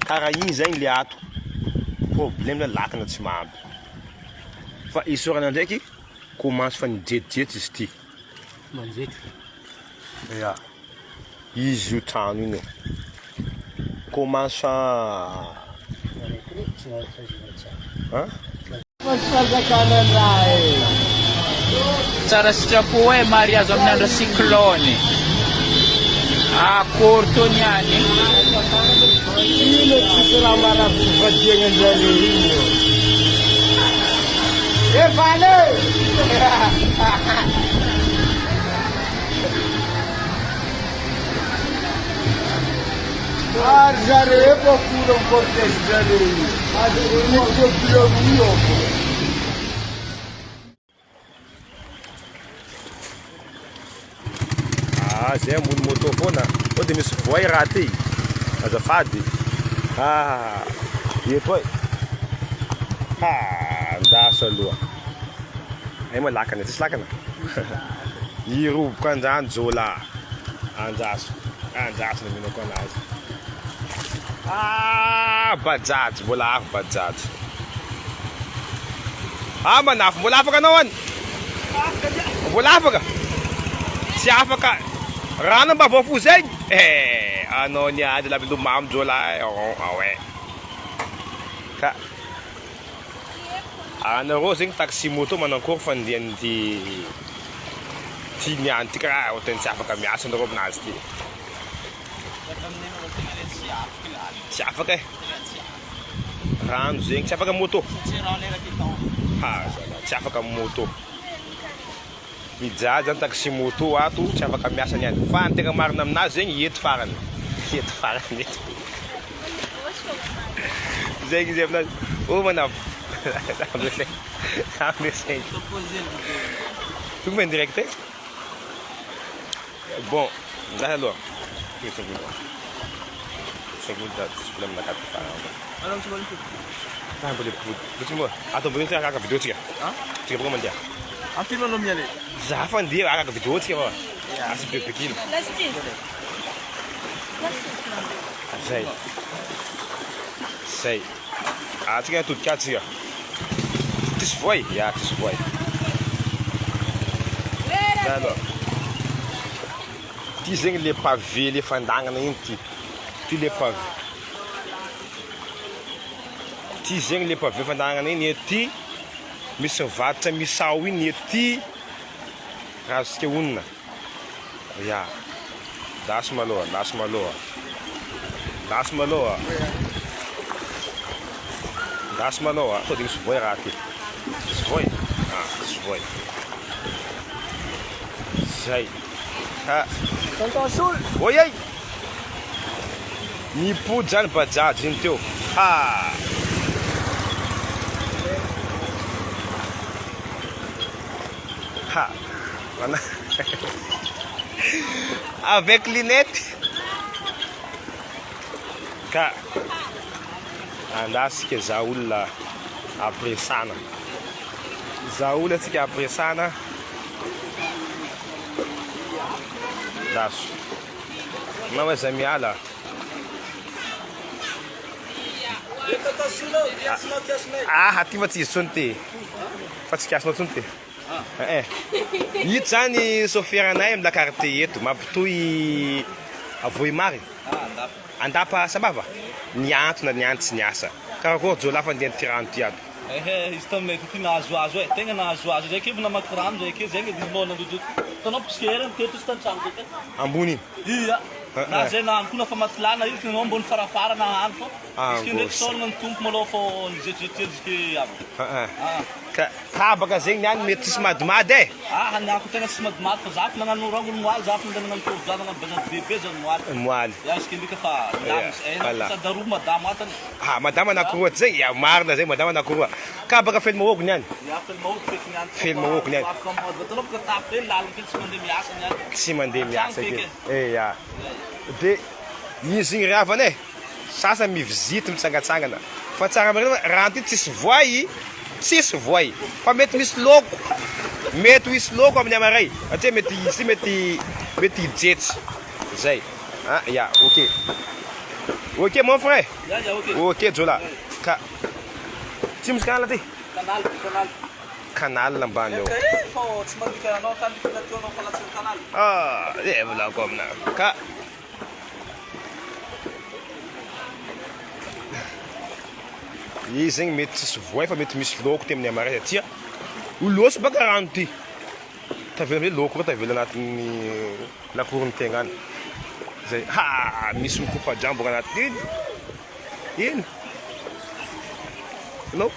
karaha igny zegny le ato problème la lakana tsy mahampy fa isorana ndraiky commence fa nijetijety izy ty manjety ya izy io trano igny commence fa tsara sitrapo e mariazo amin'ny andro cyclone akory tony any ino tsisy raha marahavadiagna anjare ino e vale ary zare bakolo am cortège zare io zay ambony moto foana ode misy voay raha ty azafady eto ay ndasa aloha ay moa lakana tsisy lakana iroboka anjany jola anjaso na minako anazy bajaty mbola afo bajaty manafo mbola afaka anao any mbola afaka tsy afaka rano mba voafo zegny anao niady la milomamo jola awe ka anareo zegny taxi moto manankory fa ndiany ty niany ty karaha otany tsy afaka miasa anareo aminazy ty tsy afaka e rano zegny tsy afaka moto tsy afaka moto mijaly zany taxi moto ato tsy afaka miasa niany fa ny tegna marina aminazy zegny eto farany eto zegny izy aminazy manavo tout me direct bon là alors seconde problème na carte fa boleh betul atau boleh saya agak video tiga tiga puluh menit Afil lo miale zafan dia agak video tiga ba asip pekin sei tiga tudo cá tiga tis foi tis foi alors ty zegny le pavé le fandagnana igny ty le pavé ty zegny le pavé fandagnana igny ety misy mivatatra misao igny ety raha sika onona ya dasy maloha sao dia misy voay raha ty misy voay zay oi ay nipody zany bajaj iny teo avec lunette ka andasika za olona apresana tsika apresana daso na weza miala ty fa tsy izy tsony ty fa tsy kiasinao tsony ty ito zany sofiranay amila carte eto mampitoy avoimary andapa sabava niantona niantsy niasa karakory jolafa andeha tirano ty ato izy tamay ty nahazoazo e tegna nahazoazo zay kevy namaky rano zay ke zegny nona tanao piskera teto sy tantrano teto ambony iya na zay nahano koa nafa matilana izy tinao ambony farafara nahano fô izy ndraiky sorana ny tompo malôha fô nijetrijetry aby kabaka zegny niany mety tsisy madimady e haniako tegna tsisy madimady fa zafy nagnano rangony moaly zafy nandeha nagnano tovy zany nagnano bebe zany moaly izy ke ndrika fa sady aroa madamo atany madama anakoroa ty zegny marina zegny madama anakoroa kabaka fely mahôgo niany fely mahôgo niany tsy mandeha miasa ya de izy igny riavany e sasa mivizity mitsangatsangana fa tsara marina rano ty tsisy voay fa mety misy loko amin'ny amaray atria mety izy mety hijetsy zay ya ok Ok, mon frère. Ok. Ok, Jola. Times canal ty. Canal. Canal ambany eo. Fô tsy mandika anao tany natao falatsiny canal. Ah, volako aminao. Ka. Izy zegny mety tsisy voay fa mety misy loko ty amin'ny amara tia. Ho loso baka rano ty. Tavela am'zay loko tavela anatin'ny lakoron'ny tegna any. Zay misy mikopa-drano boka anaty iny. No.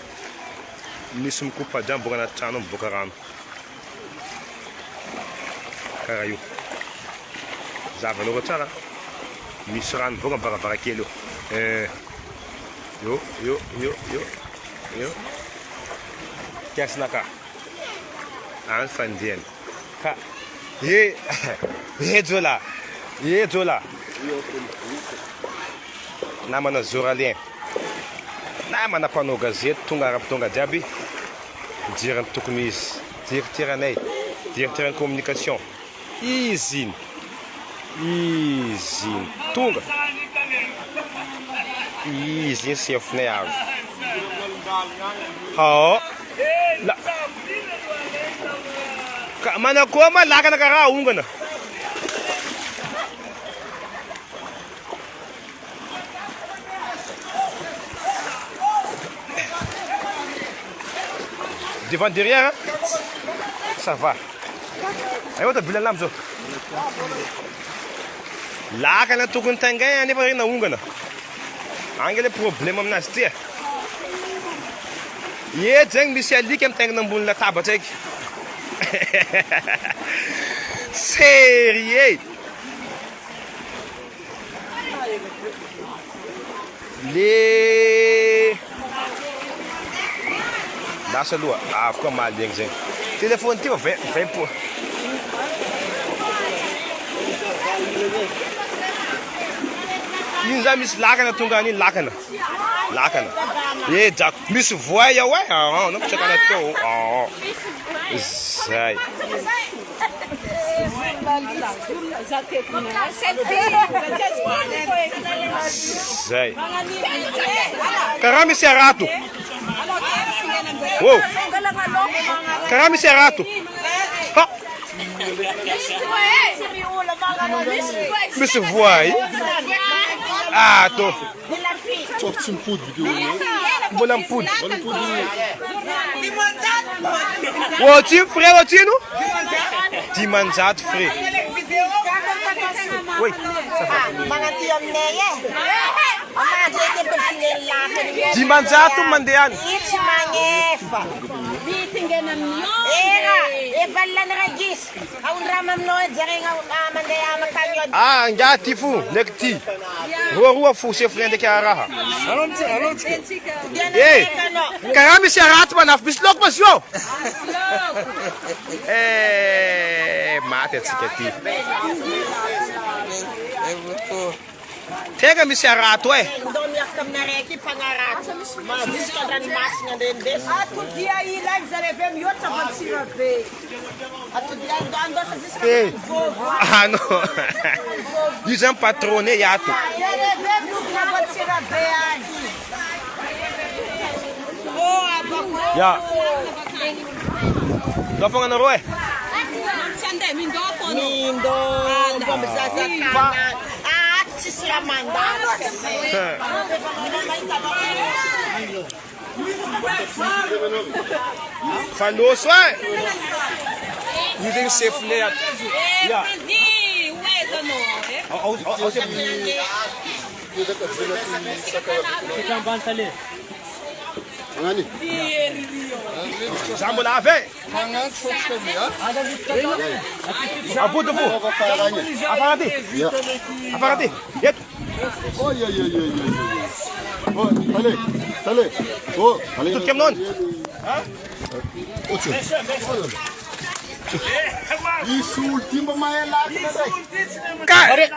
Misy mikopa-drano boka anaty trano miboaka rano. Karaha io. Zavanao tsara. Misy rano boka mivaravarankely io. Yo. Kiasinaka. Any fandihany. Ka. Jola. Namana Zoralien. Namana mpanao gazety tonga ara-pitonga jiaby. Dirany tokony izy. Direkteranay. Direkteran'ny communication. Izy tonga. Izy sefonay avy. Mana koa ma lakana karaha ongana. Devant derrière, hein? Ça va. Ayo ta bilan lamzo. Lakana tokony tangay nefa rena ongana. Angele problème aminazy ty. Zegny misy alika mitangina ambony latabatra eky. Sérieux. Lasa aloha afaka mahalegny zegny. Telefony ty 20 po. Iny zany misy lakana tonga an'iny lakana. Jako misy voay ao napetraka anaty tao. Zay. Zay. Karaha misy arato. Wow. Karaha misy arato. Misy voay. To. Tsy mipody video Mbola mipody. Ohatrino frère ohatrino? 10 frère. Oui, ça va. Mangaty aminay Dimanjato mandeha any. Tsy magnefa. Efa lany ragis. Aondrama aminao jarena mandeha makagny. Nga ty fo, ndraiky ty. Roa fo chef ndraiky raha. Karaha misy arato manafo misy loko masy io. Maty atsika ty. Tega misy arato Ndao miaraka aminaraiky mpanarato. Mazisika ranomasina ndendes. Atodia ila zareve mihoatra vatsira be. Atodia andao zisika. No. Io zany patrone yato. Zareve mihoatra vatsira be any. Ya. Dao fogna anareo Mindo mbomizazakana. Tsisy raha mandalo. Faloso Io zegny chefnay ato. Ya. Za mbola avy Abudu fo. Afara ty. Eto. Allez. Tudo que é nono. Isso último mais lá que Cara,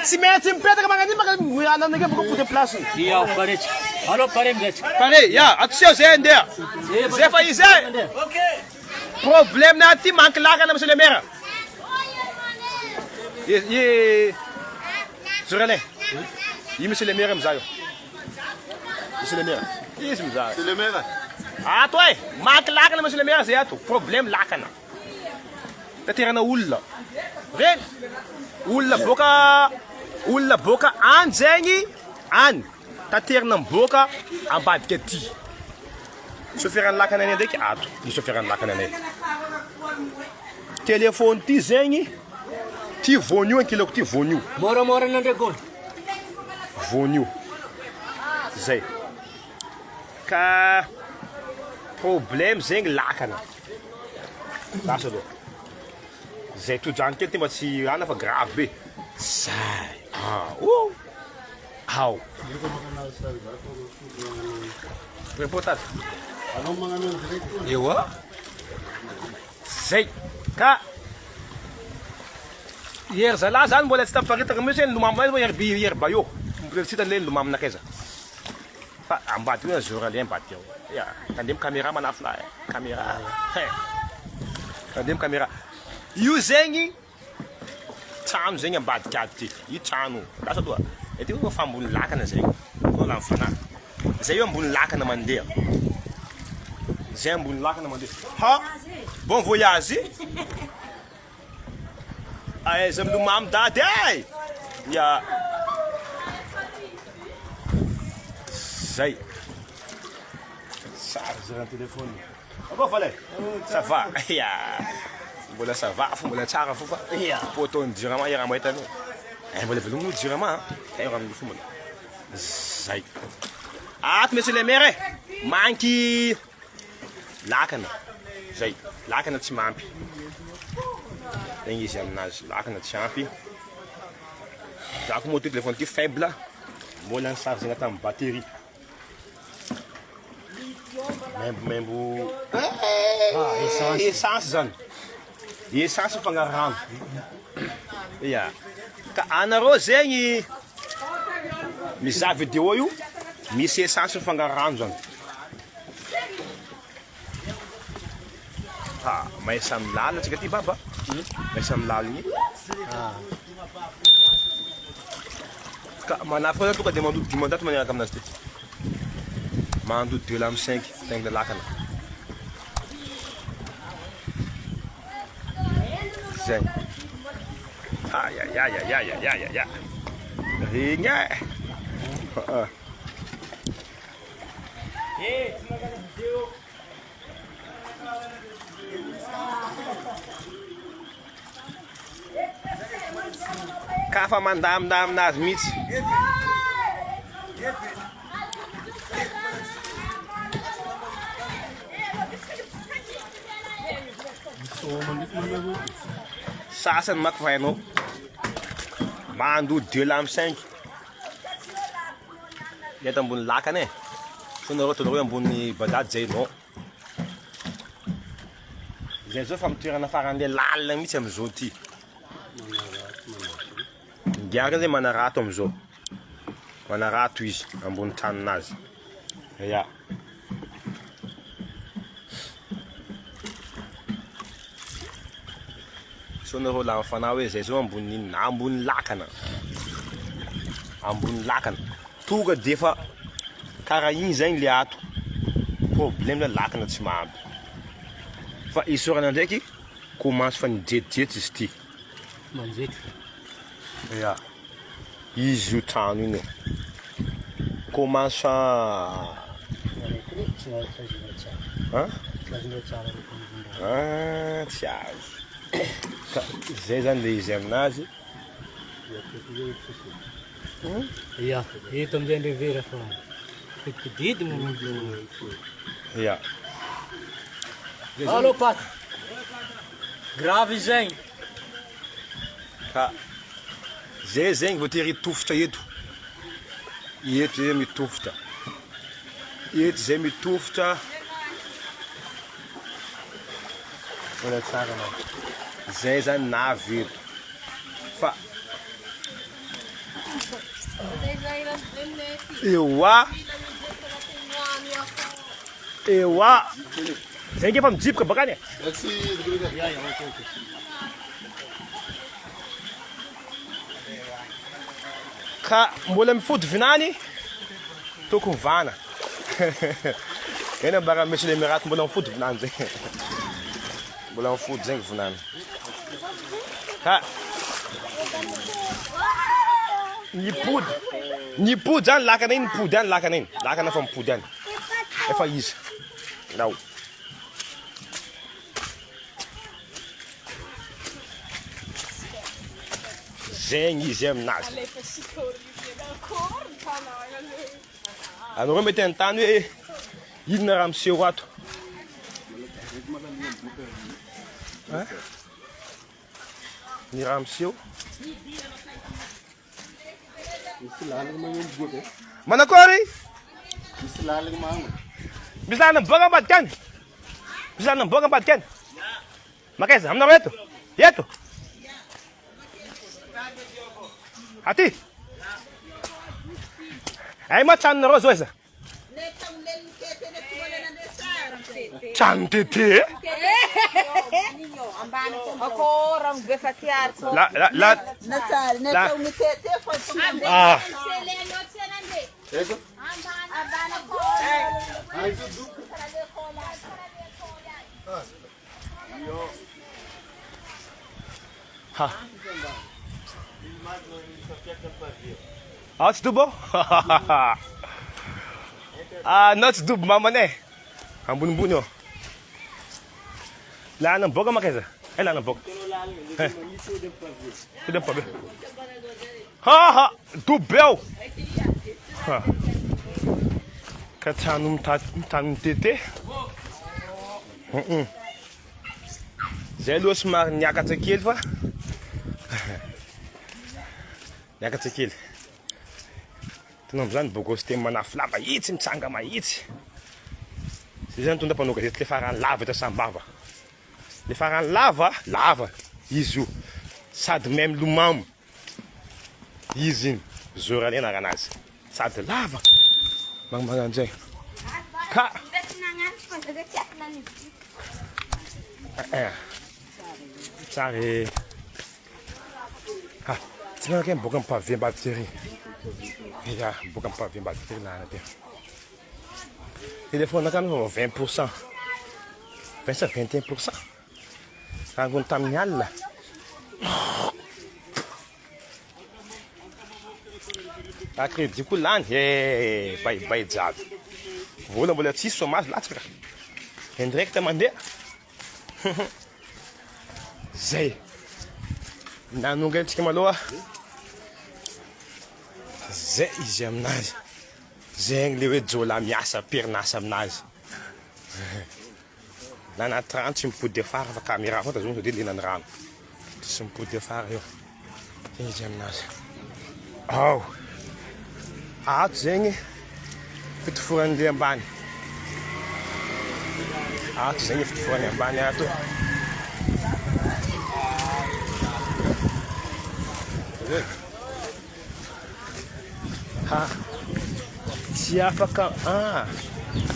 se mete em pedra, mas ninguém vai ninguém vai poder plaço. Parei, já, atenção, Zé, Zé. Zé faz Zé. Problema na ti manca lá na mesma mera. E Zurale. io monsieur le maire mizaha io monsieur le maire izy mizaha C'est le maire. ato e maky lakana monsieur le maire zay ato problème lakana taterana olona reny olona boka any zegny any taterina miboaka ambadika aty chauffeur-ny lakana anay ndraiky ato io chauffeur-ny lakana anay téléphone ty zegny ty vonio ankilako ty vonio Moramora nandregona. vonio zay ka problème zegny lakana lasa aloha zay todrano kely ty mba tsy ana fa grave be zay ao reportage Anao magnano direct. ewa zay ka hier zalahy zany mbola tsy taparitaka mihitsy hoe lomamina hery ba io mitsita le lomaminaka aiza fa ambady io journalien ambady ao ya tandemy caméra manafy lahy caméra tandemy caméra io zegny trano zegny ambadika ady ty io trano lasa aloha ety io fa ambony lakana zegny la mifanahy zay io ambony lakana mandeha zay ambony lakana mandeha ha bon voyage aiza milomamy dady ay ya zay chargeur téléphone ako falay ça va ya mbola ça va fo mbola tsara fo fa potony durement ira mahita anao mbola velomino durement ira amin'ny fo mbola zay ato monsieur le maire manky lakana zay lakana tsy mampy zegny izy aminazy lakana tsy ampy zako moa ty téléphone ty faible mbola ny chargena tamin'ny batterie membo essence zany essence fangaro rano ya ka anareo zegny mizaha vidéo io misy essence fangaro rano zany mahay samy lala atsika ty baba mahay samy lala igny ka manafy zany tonga de mandodo 10 mandato maneraka aminazy ty mandodo 2 lamy 5 la lakana zay ya regny ka fa mandamina aminazy mihitsy sasany mako fa hainao mandodo 2 lamy 5 eto ambony lakana e so nareo atonareo ambony badady zay non zay zao fa mitoerana faran'le lalina mihitsy am'izao ty ngiaka zay manarato am'izao manarato izy ambony tranonazy ya so nareo la mifana hoe zay zao ambony inona ambony lakana tonga defa karaha igny zegny le ato problème le lakana tsy mahampy fa isorana ndraiky commence fa nijetijety izy ty ya izy io trano igny commence fa tsy azo zay zany le izy aminazy Ya, eto amizay revera fa didididina ya Alô, Pato. Grave zegny. ka zay zegny vao tery tovitra eto zay mitovitra eto zay mitovitra wala tsara na zay zany navy eto fa ewa zay ngefa mijiboka bakany Merci. Ka mbola mifody vinany tokony vana. Eny ambara misy le miraty mbola mifody vinany zay. Mbola mifody zay vinany. Ka Ny pody zany lakana iny pody any lakana iny. Lakana fa mipody any. Efa izy. Nao. Zegny izy aminazy. Anareo mety an-tany hoe inona raha miseho ato. Ny raha miseho. Manakory? Misy lalagna mamy. Misy lalagna miboaka ambadika any. Misy lalagna miboaka ambadika any. Makaiza, aminareo eto? Eto? Aty? Ay ma tranonareo zao iza? Trano tete? Ako orang befatiar ko. Nasal, netong mitete fa Ah. Ego? Ha. Ah, tsy dobo? Ah, no tsy dobo mamane. Ambonimbony eo. Lana miboaka makaiza? Ay lana miboaka. Sode pabe. Ha, dobo eo. Ha. Ka trano mitany mitete. Zay aloha somary niakatra kely fa. Niakatra kely. Tanao am'izany bokosy tena manafy lava mahitsy mitsanga mahitsy. Zay zany tonda mpanao gazety le farany lava eto Sambava. Le farany lava izy io. Sady même lomamo. Izy iny Zoralena aranazy. Sady lava. Magnaman'izay. Ka Tsary. Ha, tsy manaka miboaka amin'ny pavie ambadika ery. Ya, miboaka amin'ny pavie ambadika ery lana ty. Téléphone nakano 20%. 20 à 21%. Angony tamin'ny alina. A crédit koa lany. Baibay jiaby. Vola mbola tsisy chômage latsaka. Indirect mandeha. Zay. Nanonga antsika maloha. Zay izy aminazy. Zegny le hoe jola miasa perinasa aminazy. Nana 30 tsy mipody afara fa caméra fa tazomina dia lenany rano. Tsy mipody afara eo. Zegny izy aminazy. Ao. Ato zegny fitoforan'le ambany. Ato zegny fitoforany ambany ato. Ha. Tsy afaka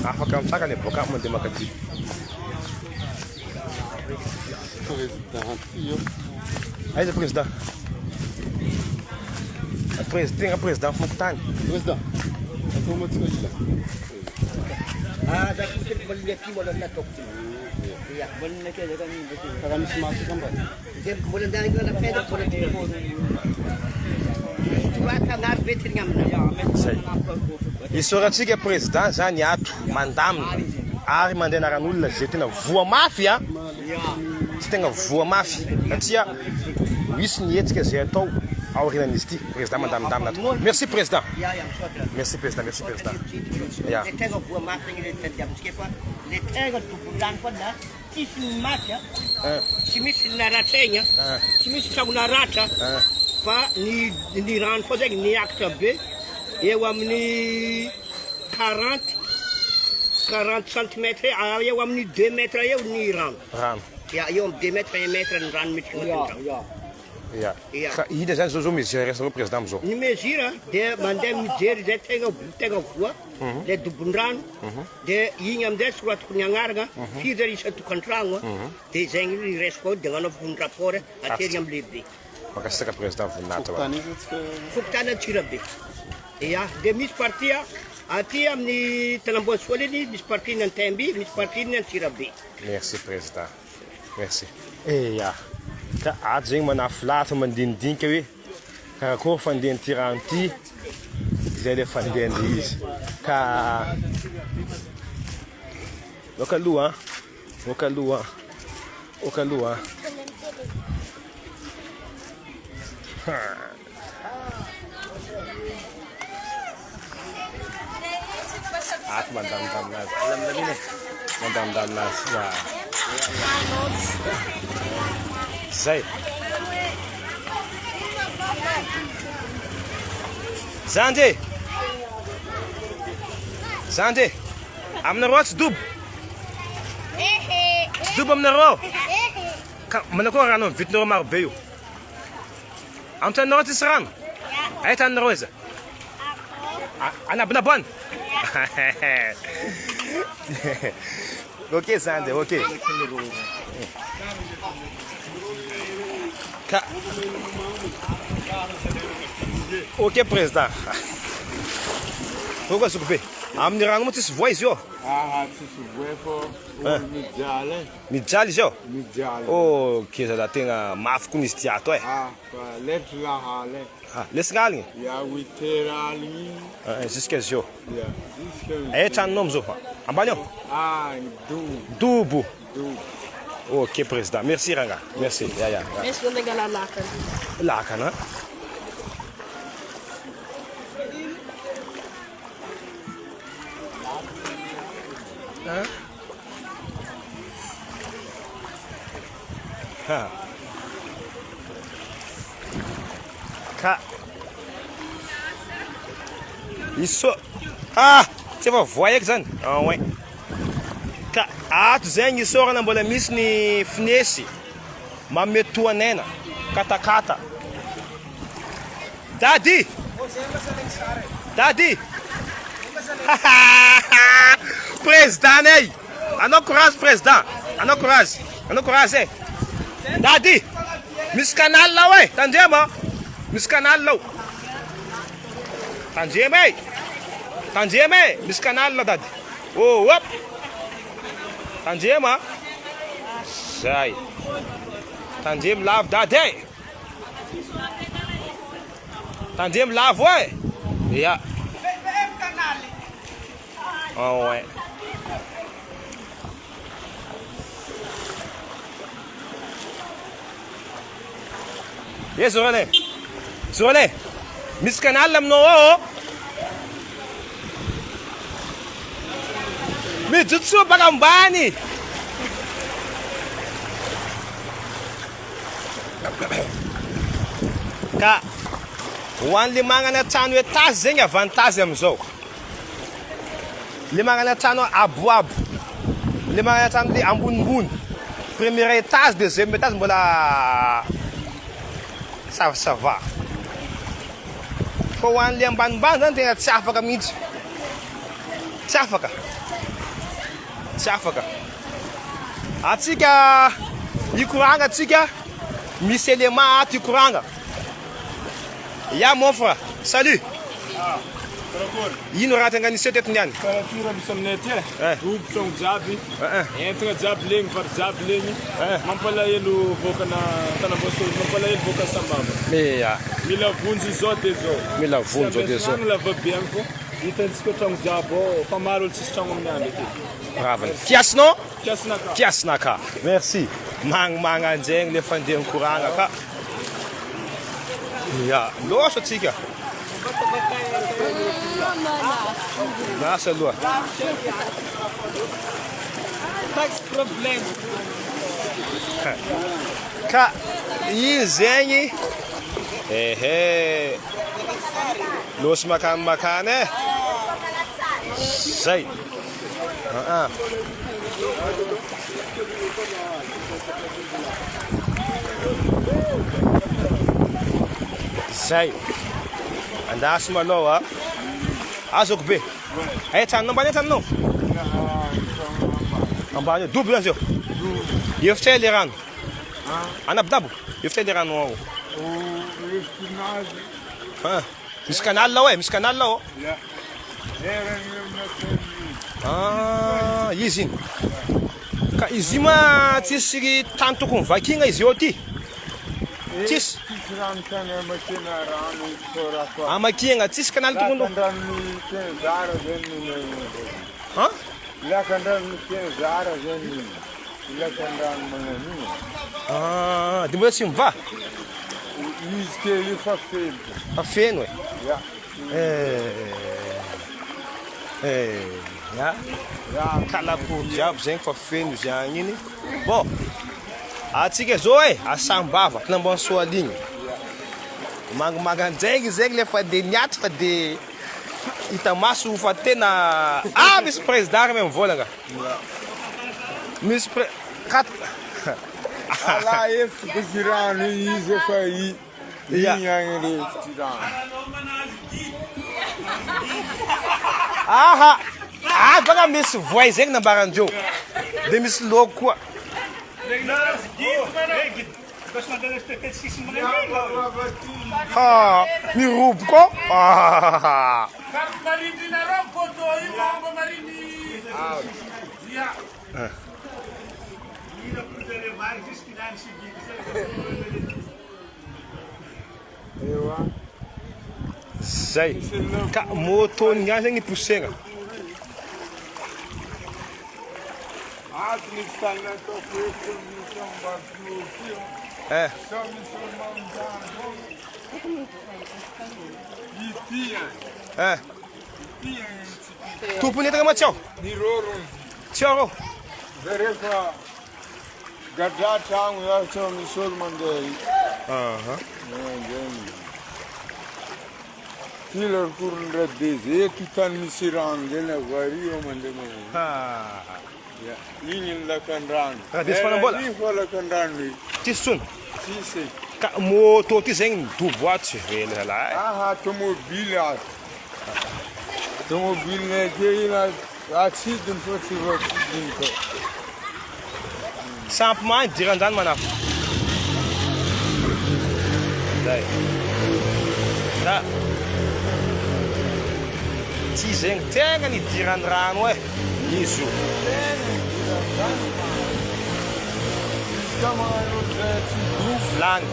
afaka mitsaka le boka mandeha makaty. Aiza président? Président Fokontany. Président. Como tu dis là? Dah kita beli lagi bola nak tok. Ya, beli lagi ada kan betul. Para misy maty kamba. Dia bola dari kita nak peda bola dia. Tuata nak betul ngamna. Isorantsika président zany ato mandamina ary mandeha anaran'olona zay tena voa mafy a. Tsy tena voa mafy satria misy ny hetsika zay atao aorianan'izy ity président mandamindamina ato. Merci président. Merci président, merci président. Ya. Le tega voa mafy ni le tenda msike fa le tega tupulan kwa da sisi mafya. Simisi na ratenya. Simisi chaguna rata. Fa ni rano fo zegny ni akatra be eo amin'ny 40 cm eo amin'ny 2 mètres eo ny rano. Ya, eo amin'ny 2 mètres 1 mètre ny rano miditra agnatin'ny rano. Ya. Ida zany zao mesure resanao président amizao. Ny mesure dia mandeha mijery zay tega voa le dobon-drano dia igny amin'izay soratiko ny agnarana firy zay isa tokantrano dia zegny resiko dia agnanovako ny rapport aterigny amin'ny lehibe. Makasaka président voninahitra va. Tanisitsika Fokotany Antsirabe. Ia, dia misy parti aty amin'ny Tanamboasoa iny, misy parti ny Antemby, misy parti ny Antsirabe. Merci président. Merci. Ya. Ka ato zegny manafo lahatra mandinidinika hoe karakory fandehan'ny ty rano ty. Zay le fandehan'le izy. Ka oka aloha, oka aloha, oka aloha. Ato mandamindamina azy. Alamlamina e. Mandamindamina azy. Ya. Zay. Zandre. Zandre. Aminareo tsy dobo. Tsy dobo aminareo. Manakôry rano vitinareo maro be io. Amin'ny taninareo tsisy rano? Ay taninareo izy? Anabonabona? Ok Zandre, ok. Ok président. Pourquoi s'occuper? Amin'ny rano moa tsisy voa izy io. tsisy voe fô mijaly e. Mijaly izy io? Mijaly. Ok, zala tegna mafy koa izy ty ato e. Fa letry lahaly e. Lesina aligny? Ia 8 heures aligny. Jusqu'à izy io. Ia, jusqu'à Ay tranonao amizao? Ambany ao? dobo. Dobo. Ok président, merci ranga. Merci. Ya. Mesmo nagala lakana. Lakana. Ka. Isso. Tsy efa voaheky zany. Ouais. Ka ato zegny isorana mbola misy ny finesy mametoanena katakata. Dadi. Dadi. Président ei. Anao courage président. Anao courage. Anao courage eh. Dadi. Misy canal là ouais. Tandrema. Misy canal là. Tandrema eh. Tandrema eh. Misy canal là dadi. Oh hop. Tandrema. Zay. Tandrema lave dadi. Tandrema lave ouais. Ya. Oh ouais. Yes, Zorane. Zorane. Miss Canal lam no. Mi jutsu bagambani. Ka wan limanga na trano etage zegny avantage amizao. Limanga na trano aboabo. Limanga na trano ambonimbony. Premier étage, deuxième étage mbola ça va. Fa hoan'le ambanimbany zany tegna tsy afaka mihitsy. Tsy afaka. Tsy afaka. Atsika ikoranga atsika misy élément ato ikoranga. Ya mon frère, salut. Ino raha tanganiseo teto niany? Température misy aminay aty e. Dobotragno jiaby. Entagna jiaby legny, vary jiaby legny. Mampalahelo vôkana Tanamboasoa, mampalahelo vôkana Sambava. Meia. Mila vonjy zao dia zao. Mila vonjy dia zao. Tragno lava be agny fô. Hitantsika tragno jiaby ao, fa maro olo tsisy tragno amin'ny andro aty. Bravo. Kiasinao? Kiasinaka. Kiasinaka. Merci. Magna anjegny le fandehan'ny koragna ka. Ya, loso atsika. Nasa aloha. Pas problème. Ka iny zegny loso makany e. Zay. Zay. Andaso malôha. Azoko be. Ay tranonao ambany tranonao? Ambany dobo zany zio. Efitra le rano. Anabodabo. Efitra le rano ao. Misy canal lao e, misy canal lao. Ja. Herren io Ah, izy iny. Ka izy io ma tsisy tany tokony vakina izy io ty. Tsisy. Tsisy rano tany amakena rano sorako. Amakina tsisy canal tokony. Lakan-drano Tenzara zany. Ha? Lakan-drano Tenzara zany. Lakan-drano magnan'io. Ah, de mbola tsy miva. Izy kely io fa feno. Fa feno e. Ja. Ja. Kalapo jiaby zegny fa feno izy agny iny. Bon. Atsika zao e, asambava, tinambony soaligny. Magnamanganjegny zegny le fa de niaty fa de hita maso fa tena misy président même volagna. Misy Ala efitra misy rano izy efa igny agny refitry rano. Baka misy voay zegny nambarandreo. De misy loko koa. Mirobo ko? Zay. Ka moto niya zegny pusena. Ato misy tany ataoko eto misy ambadikio. Sa misy manjano. Itia. Tompony entana matsiao. Ny rorony. Tsiao. Rehefa gadra tragno iaho tsy misy olo mandeha. Tila kurun radeze eto tany misy rano zany avario mandeha mandeha. Igny ny lakan-drano. Radesy fanambola. Igny fa lakan-drano io. Tsisy tsony. Tsisy. Ka moto ty zegny midobo ato tsy vely zalahy. Tomobily ato. Tomobily nake ina atsidiny fa tsy voatsidiny ka. Sampy mahay diran-drano manafo. Zay. Da. Ty zegny tegna ny diran-drano e. Izy io. Lany.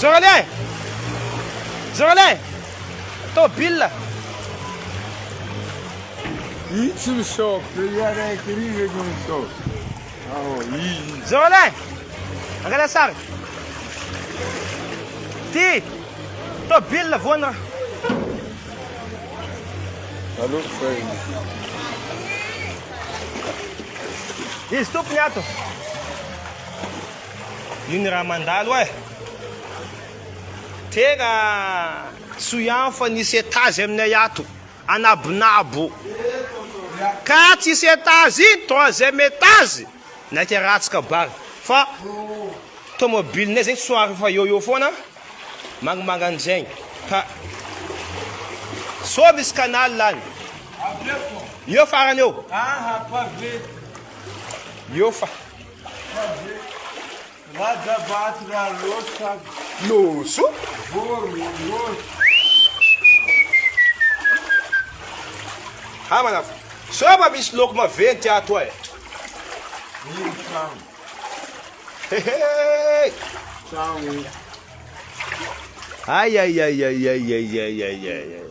Zoralien! Zoralien! Tobila! Isso no shopping, eu era incrível no shopping. Zoralien! Angala sar! Ty! Tobila voana! Alô, foi. Izy tompony ato. Io ny raha mandalo e. Tena soiany fa nisy etazy aminay ato. Anabonabo. Ka tsisy etazy iny, troisième étage. Naiky ratsika bary. Fa tomobilinay zegny soary fa eo foana. Magnamangan'izegny. Ka so misy canal lany. Io farany eo. Io fa. Nada bate na louça. Loso? Manafo. So ba misy loko maventy ato e. Ai ai ai ai ai ai ai ai ai.